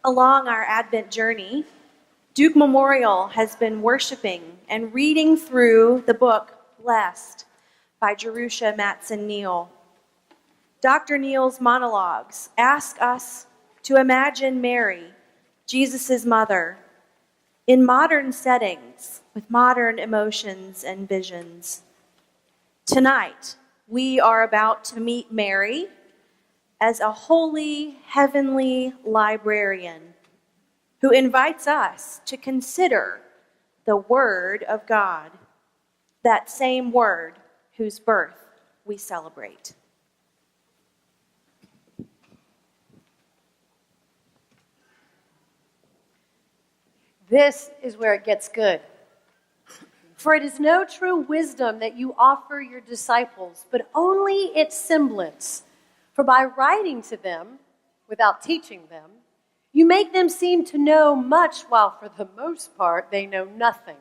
Along our Advent journey, Duke Memorial has been worshiping and reading through the book Blessed by Jerusha Matson Neal. Dr. Neal's monologues ask us to imagine Mary, Jesus' mother, in modern settings with modern emotions and visions. Tonight, we are about to meet Mary as a holy, heavenly librarian who invites us to consider the Word of God, that same Word whose birth we celebrate. This is where it gets good. For it is no true wisdom that you offer your disciples, but only its semblance. For by writing to them, without teaching them, you make them seem to know much, while for the most part they know nothing.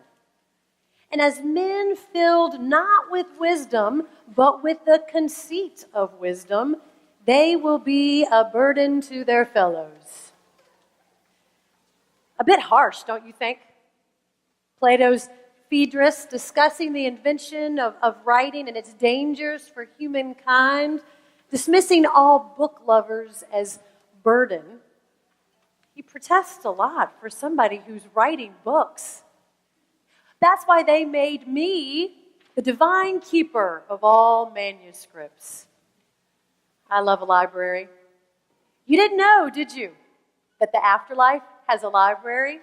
And as men filled not with wisdom, but with the conceit of wisdom, they will be a burden to their fellows. A bit harsh, don't you think? Plato's Phaedrus discussing the invention of writing and its dangers for humankind, dismissing all book lovers as burden. He protests a lot for somebody who's writing books. That's why they made me the divine keeper of all manuscripts. I love a library. You didn't know, did you, that the afterlife has a library?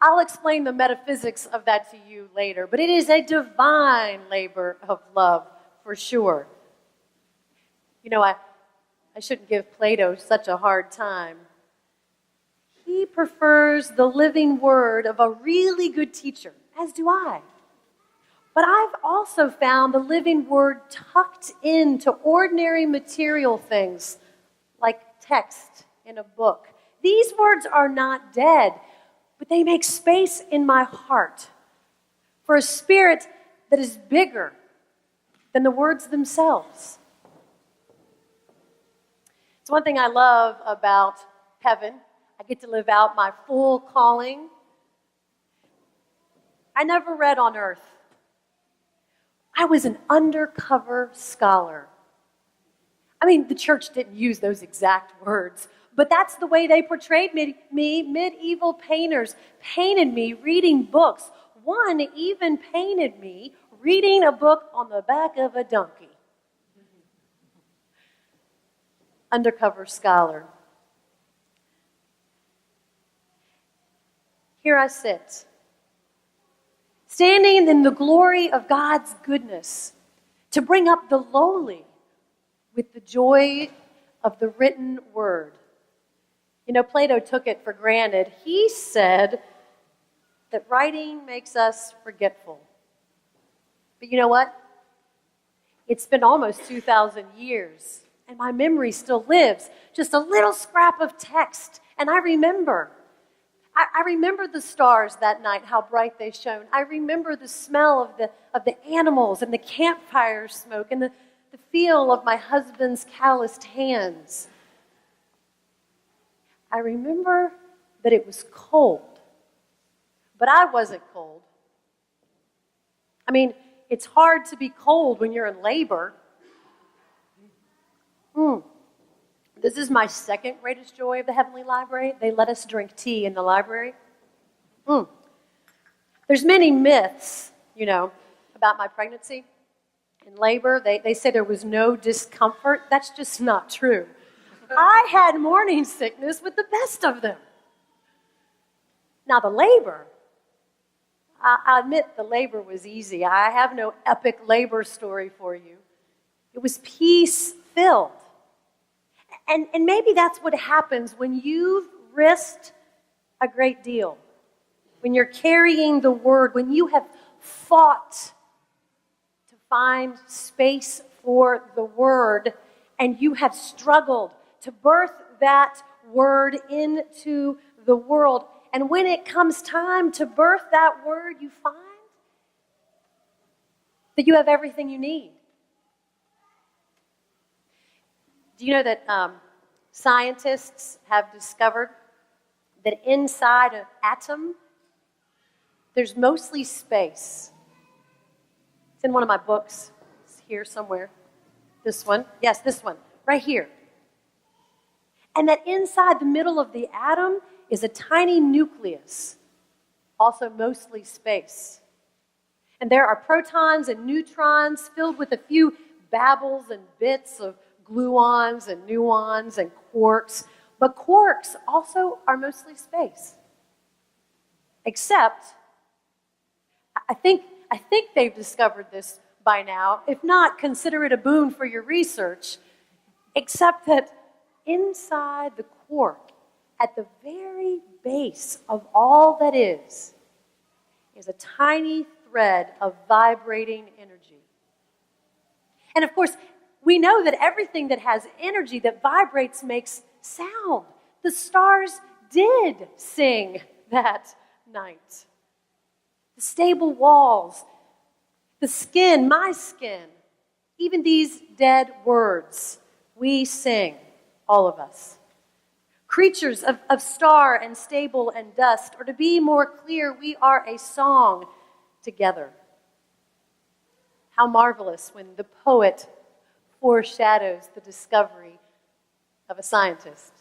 I'll explain the metaphysics of that to you later, but it is a divine labor of love, for sure. You know, I shouldn't give Plato such a hard time. He prefers the living word of a really good teacher, as do I. But I've also found the living word tucked into ordinary material things, like text in a book. These words are not dead, but they make space in my heart for a spirit that is bigger than the words themselves. It's one thing I love about heaven. I get to live out my full calling. I never read on earth. I was an undercover scholar. I mean, the church didn't use those exact words, but that's the way they portrayed me. Medieval painters painted me reading books. One even painted me reading a book on the back of a donkey. Undercover scholar. Here I sit, standing in the glory of God's goodness, to bring up the lowly with the joy of the written word. You know, Plato took it for granted. He said that writing makes us forgetful. But you know what? It's been almost 2,000 years, and my memory still lives. Just a little scrap of text, and I remember. I remember the stars that night, how bright they shone. I remember the smell of the animals and the campfire smoke and the feel of my husband's calloused hands. I remember that it was cold, but I wasn't cold. I mean, it's hard to be cold when you're in labor. This is my second greatest joy of the Heavenly Library. They let us drink tea in the library. There's many myths, you know, about my pregnancy and labor. They say there was no discomfort. That's just not true. I had morning sickness with the best of them. Now the labor, I admit the labor was easy. I have no epic labor story for you. It was peace-filled. And maybe that's what happens when you've risked a great deal, when you're carrying the word, when you have fought to find space for the word, and you have struggled to birth that word into the world. And when it comes time to birth that word, you find that you have everything you need. Do you know that scientists have discovered that inside an atom, there's mostly space. It's in one of my books. It's here somewhere. This one. Yes, this one. Right here. And that inside the middle of the atom is a tiny nucleus, also mostly space. And there are protons and neutrons filled with a few babbles and bits of gluons and muons and quarks. But quarks also are mostly space. Except, I think they've discovered this by now. If not, consider it a boon for your research. Except that inside the quark, at the very base of all that is a tiny thread of vibrating energy. And of course, we know that everything that has energy that vibrates makes sound. The stars did sing that night. The stable walls, the skin, my skin, even these dead words, we sing, all of us. Creatures of star and stable and dust, or to be more clear, we are a song together. How marvelous when the poet foreshadows the discovery of a scientist.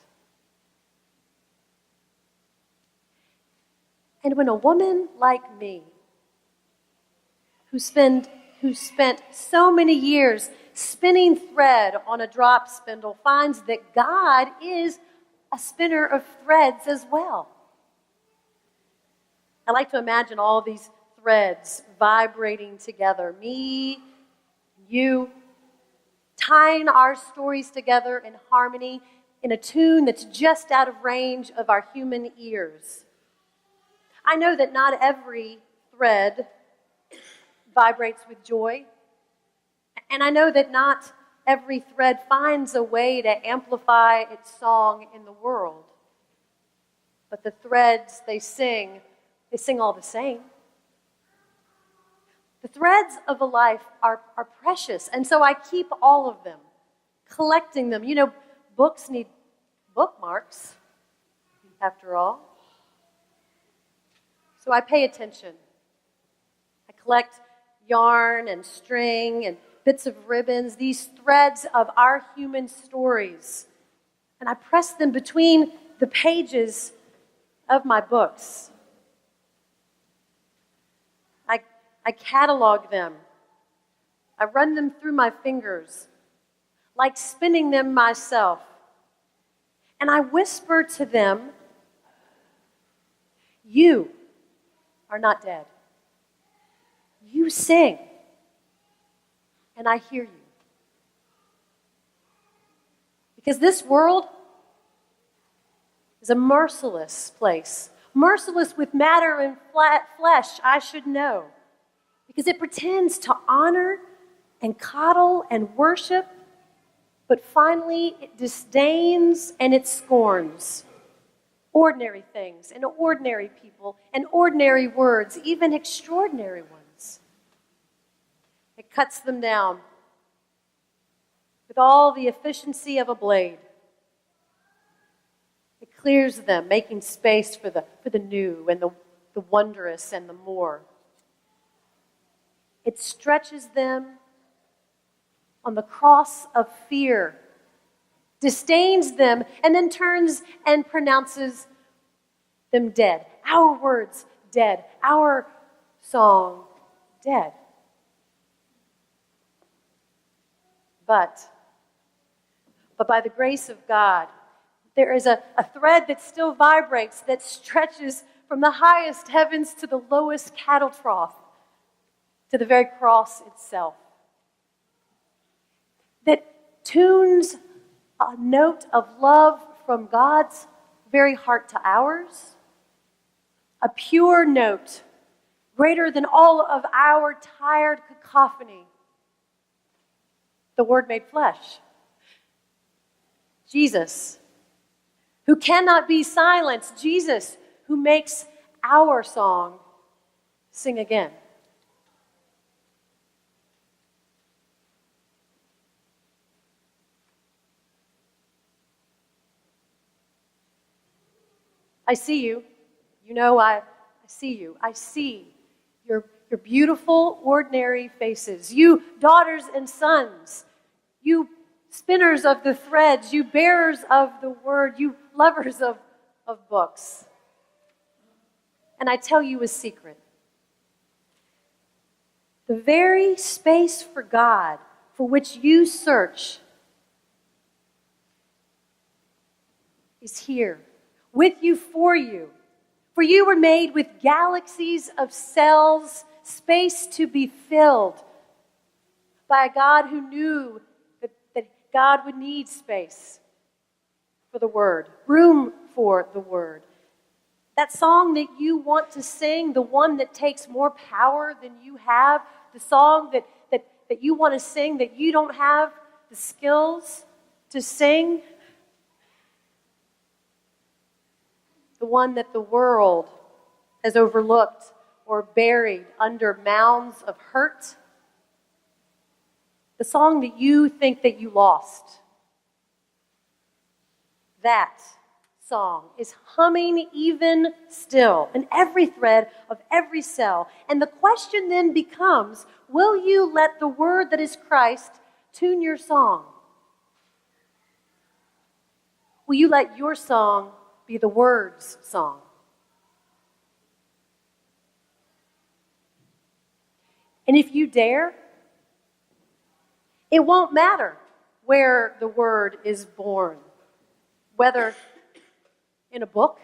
And when a woman like me, who spent so many years spinning thread on a drop spindle, finds that God is a spinner of threads as well. I like to imagine all these threads vibrating together, me, you, tying our stories together in harmony in a tune that's just out of range of our human ears. I know that not every thread vibrates with joy, and I know that not every thread finds a way to amplify its song in the world. But the threads they sing all the same. The threads of a life are precious, and so I keep all of them, collecting them. You know, books need bookmarks, after all. So I pay attention. I collect yarn and string and bits of ribbons, these threads of our human stories. And I press them between the pages of my books. I catalog them. I run them through my fingers, like spinning them myself. And I whisper to them, you are not dead. You sing, and I hear you. Because this world is a merciless place. Merciless with matter and flesh, I should know. Because it pretends to honor and coddle and worship, but finally it disdains and it scorns ordinary things and ordinary people and ordinary words, even extraordinary ones. It cuts them down with all the efficiency of a blade. It clears them, making space for the new and the wondrous and the more. It stretches them on the cross of fear, disdains them, and then turns and pronounces them dead. Our words dead. Our song dead. But by the grace of God, there is a thread that still vibrates, that stretches from the highest heavens to the lowest cattle trough, to the very cross itself, that tunes a note of love from God's very heart to ours, a pure note greater than all of our tired cacophony. The Word made flesh. Jesus, who cannot be silenced. Jesus, who makes our song sing again. I see you. You know, I see you. I see your beautiful, ordinary faces. You daughters and sons. You spinners of the threads. You bearers of the word. You lovers of books. And I tell you a secret. The very space for God for which you search is here, with you, for you. For you were made with galaxies of cells, space to be filled by a God who knew that God would need space for the Word, room for the Word. That song that you want to sing, the one that takes more power than you have, the song that you want to sing that you don't have the skills to sing, the one that the world has overlooked or buried under mounds of hurt, the song that you think that you lost, that song is humming even still in every thread of every cell. And the question then becomes, will you let the word that is Christ tune your song? Will you let your song be the word's song? And if you dare, it won't matter where the word is born, whether in a book,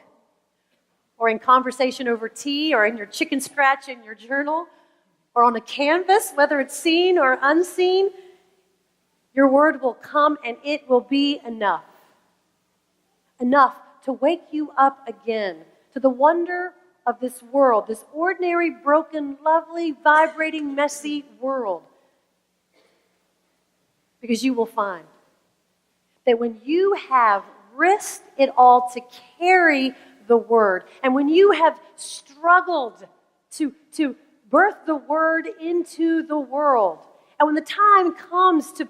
or in conversation over tea, or in your chicken scratch in your journal, or on a canvas, whether it's seen or unseen, your word will come and it will be enough. Enough to wake you up again to the wonder of this world, this ordinary, broken, lovely, vibrating, messy world. Because you will find that when you have risked it all to carry the word, and when you have struggled to birth the word into the world, and when the time comes to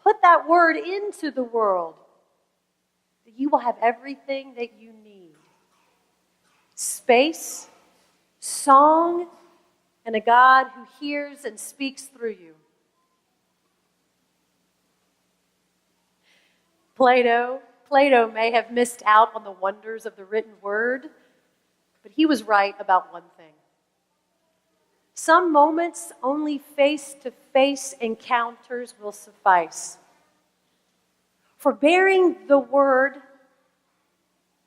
put that word into the world, that you will have everything that you need. Space, song, and a God who hears and speaks through you. Plato may have missed out on the wonders of the written word, but he was right about one thing. Some moments only face-to-face encounters will suffice. For bearing the word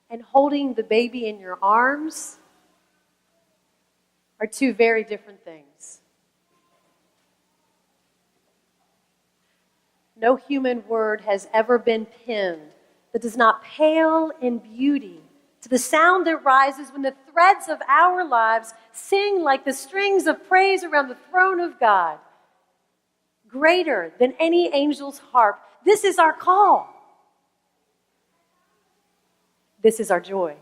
and holding the baby in your arms are two very different things. No human word has ever been penned that does not pale in beauty to the sound that rises when the threads of our lives sing like the strings of praise around the throne of God. Greater than any angel's harp, this is our call. This is our joy.